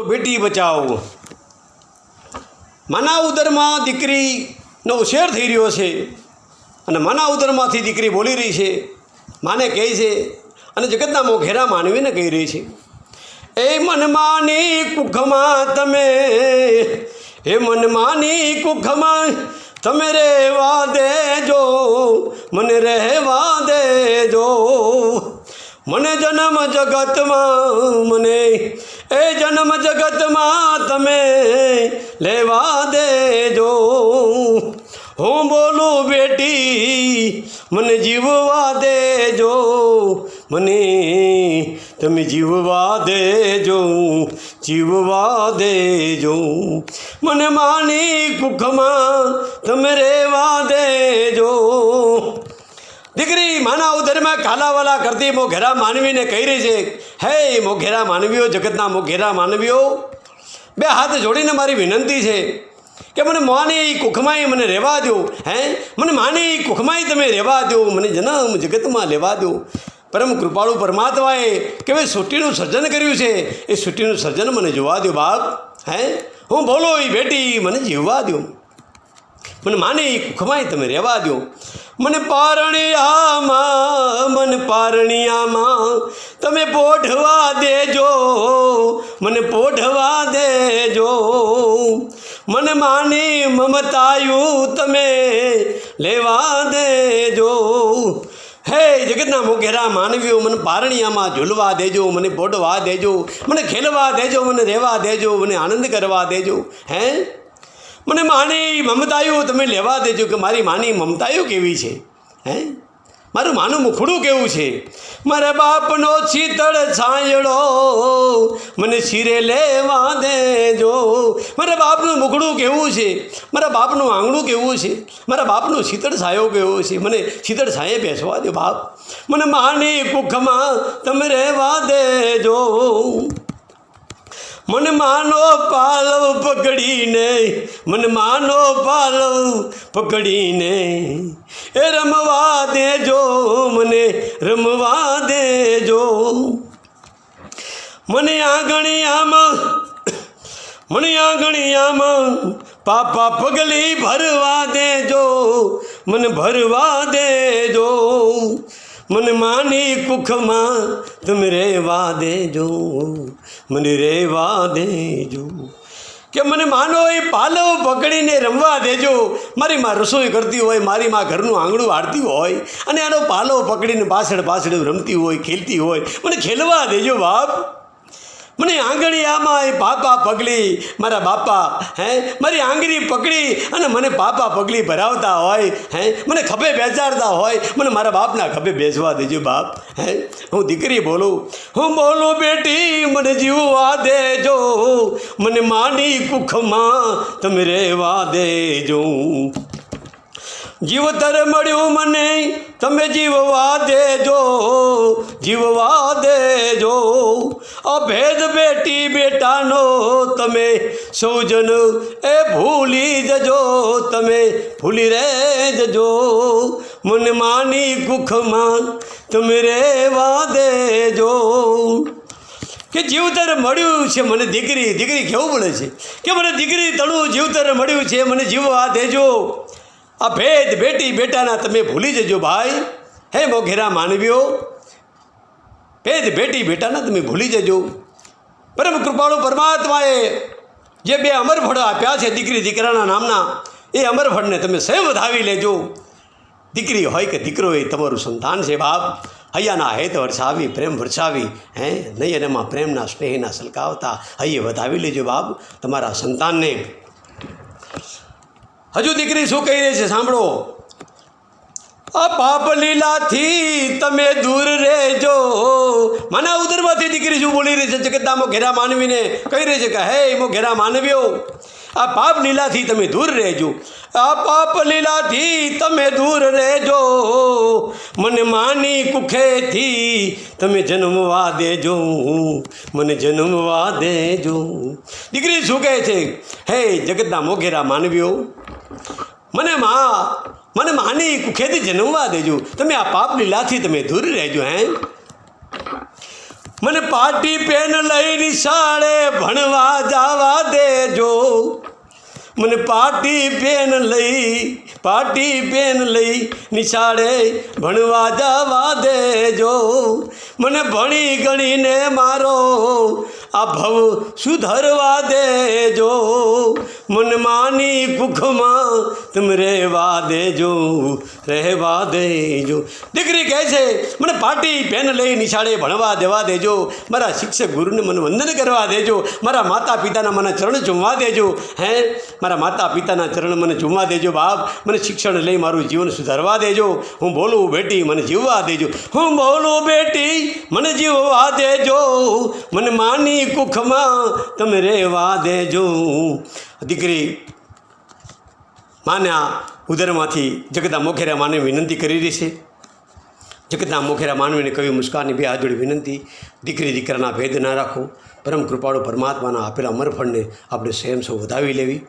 બેટી બચાવો. માના ઉદરમાં દીકરીનો ઉછેર થઈ રહ્યો છે અને માના ઉદરમાંથી દીકરી બોલી રહી છે, માને કહે છે અને જગતના મોઘેરા માનવીને કહી રહી છે, એ મનમાની કુખમાં તમે, એ મનમાની કુખમાં તમે રહેવા દેજો, મને રહેવા દેજો. મને જન્મ જગતમાં, મને એ જન્મ જગતમાં તમે લેવા દેજો. હું બોલું બેટી મને જીવવા દેજો, મને તમે જીવવા દેજો, જીવવા દેજો. મને માની કુખમાં તમે રહેવા દેજો. દીકરી માના ઉદરમાં કાલાવાલા કરતી મોઘેરા માનવીને કહી રહી છે, હે મોઘેરા માનવીઓ, જગતના મોઘેરા માનવીઓ, બે હાથ જોડીને મારી વિનંતી છે કે મને માની કુખમાંય મને રહેવા દો. મને માની કુખમાંય તમે રહેવા દો, મને જન્મ જગતમાં લેવા દો. પરમ કૃપાળુ પરમાત્માએ કેવી સૃષ્ટિનું સર્જન કર્યું છે, એ સૃષ્ટિનું સર્જન મને જોવા દો બાપ. હું બોલો એ બેટી મને જીવવા દો, મને માની કુખમાંય તમે રહેવા દો. મને પારણિયામાં, મને પારણિયામાં તમે પોઢવા દેજો, મને પોઢવા દેજો. મને માની મમતાયું તમે લેવા દેજો. હે જગતના મોઘેરા માનવીઓ, મને પારણિયામાં ઝૂલવા દેજો, મને પોઢવા દેજો, મને ખેલવા દેજો, મને રહેવા દેજો, મને આનંદ કરવા દેજો. મને માની મમતાયું તમે લેવા દેજો કે મારી માની મમતાયું કેવી છે, મારું માનું મુખડું કેવું છે. મારા બાપનો શીતળ છાંયડો મને શિરે લેવા દેજો. મારા બાપનું મુખડું કેવું છે, મારા બાપનું આંગણું કેવું છે, મારા બાપનો શીતળ છાયો કેવો છે, મને શીતળ છાયે બેસવા દો બાપ. મને માની કુખમાં તમે રહેવા દેજો. મને માનો પાલવ પકડીને, મને માનો પાલવ પકડીને એ રમવા દેજો, મને રમવા દેજો. મને આંગણિયામાં, મને આંગણિયામાં પાપા પગલી ભરવા દેજો, મને ભરવા દેજો. મને માની કુખમાં તમે રહેવા દેજો, મને રહેવા દેજો. કે મને માનો એ પાલવ પકડીને રમવા દેજો. મારી માં રસોઈ કરતી હોય, મારી માં ઘરનું આંગણું વાળતી હોય અને એનો પાલવ પકડીને પાછળ પાછળ રમતી હોય, ખેલતી હોય, મને ખેલવા દેજો બાપ. મને આંગણિયામાં એ પાપા પગલી, મારા બાપા મારી આંગળી પકડી અને મને પાપા પગલી ભરાવતા હોય, મને ખભે બેસાડતા હોય, મને મારા બાપના ખભે બેસવા દેજો બાપ. હું દીકરી બોલું, હું બોલું બેટી મને જીવવા દેજો, મને માની કુખમાં તમે રહેવા દેજો. જીવતર મળ્યું મને તમે જીવવા દેજો, જીવવા દેજો. અભેદ બેટી બેટાનો તમે સૌજન એ ભૂલી જજો, તમે ભૂલી રે જજો. મને માની કુખમાં તમે રહેવા દેજો. કે જીવતર મળ્યું છે મને દીકરી, દીકરી કેવું બોલે છે કે મને દીકરી તળું જીવતર મળ્યું છે, મને જીવવા દેજો. આ ભેદ બેટી બેટાના તમે ભૂલી જજો ભાઈ. હે મોઘેરા માનવીઓ, ભેદ બેટી બેટાના તમે ભૂલી જજો. પરમ કૃપાળુ પરમાત્માએ જે બે અમરફળો આપ્યા છે દીકરી દીકરાના નામના, એ અમરફળને તમે સ્વયં વધાવી લેજો. દીકરી હોય કે દીકરો એ તમારું સંતાન છે બાપ. હૈયાના હેત વરસાવી, પ્રેમ વરસાવી, નયનમાં પ્રેમના સ્નેહના સલકાવતા હૈયે વધાવી લેજો બાપ તમારા સંતાનને. હજુ દીકરી શું કહી રહી છે સાંભળો. આ પાપ લીલાથી તમે દૂર રહેજો. માના ઉદરમાંથી દીકરી શું બોલી રહી છે, જગતના મોઘેરા માનવીને કહી રહી છે કે હે મોઘેરા માનવીઓ, આ પાપ લીલાથી તમે દૂર રહેજો. આ પાપ લીલાથી તમે દૂર રહેજો. મને માની કુખેથી તમે જન્મવા દેજો, મને જન્મવા દેજો. દીકરી શું કહે છે, હે જગતના મોઘેરા માનવીઓ, મને માની કુખેથી જન્મવા દેજો. તમે આ પાપ લીલાથી તમે દૂર રહેજો. મને પાટી પેન લઈ નિશાળે ભણવા મને પાટી પેન લઈ નિશાળે ભણવા જવા દેજો. મને ભણી ગણીને મારો આ ભવ સુધરવા દેજો. મન માની કુખમાં તમે રહેવા દેજો. દીકરી કહે છે મને પાટી પેન લઈ નિશાળે ભણવા દેવા દેજો. મારા શિક્ષક ગુરુને મને વંદન કરવા દેજો. મારા માતા પિતાના મને ચરણ ચૂમવા દેજો. મારા માતા પિતાના ચરણ મને ચૂમવા દેજો. બાપ મને શિક્ષણ લઈ મારું જીવન સુધારવા દેજો. હું બોલું બેટી મને જીવવા દેજો. હું બોલું બેટી મને જીવવા દેજો. મને માની કુખમાં તમે રહેવા દેજો. દીકરી માના ઉદરમાંથી જગદા મોખેરા માનવી વિનંતી કરી રહી છે. જગતના મોખેરા માનવીને કવિ મુસ્કાનની બે હાથ જોડી વિનંતી, દીકરી દીકરાના ભેદ ના રાખો. પરમ કૃપાળુ પરમાત્માના આપેલા અમરફળને આપણે સ્વયં સૌ વધાવી લેવી.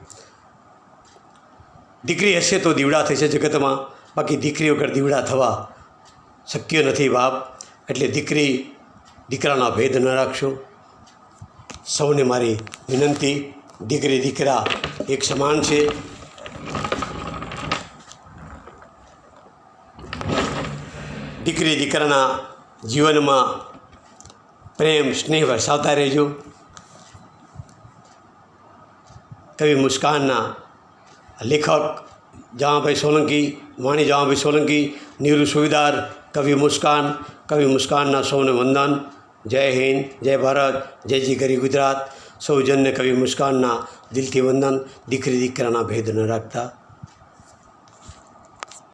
દીકરી હશે તો દીવડા થશે જગતમાં, બાકી દીકરી વગર દીવડા થવા શક્ય નથી બાપ. એટલે દીકરી દીકરાના ભેદ ન રાખશો. સૌને મારી વિનંતી, દીકરી દીકરા એક સમાન છે. દીકરી દીકરાના જીવનમાં પ્રેમ સ્નેહ વરસાવતા રહેજો. કવિ મુસ્કાનના લેખક જહાંભાઈ સોલંકી, વાણી જહાંભાઈ સોલંકી, નીરુ સુવિદાર, કવિ મુસ્કાનના સૌને વંદન. જય હિન્દ, જય ભારત, જય જી ગરી ગુજરાત. સૌજનને કવિ મુસ્કાનના દિલથી વંદન. દીકરી દીકરાના ભેદ ન રાખતા.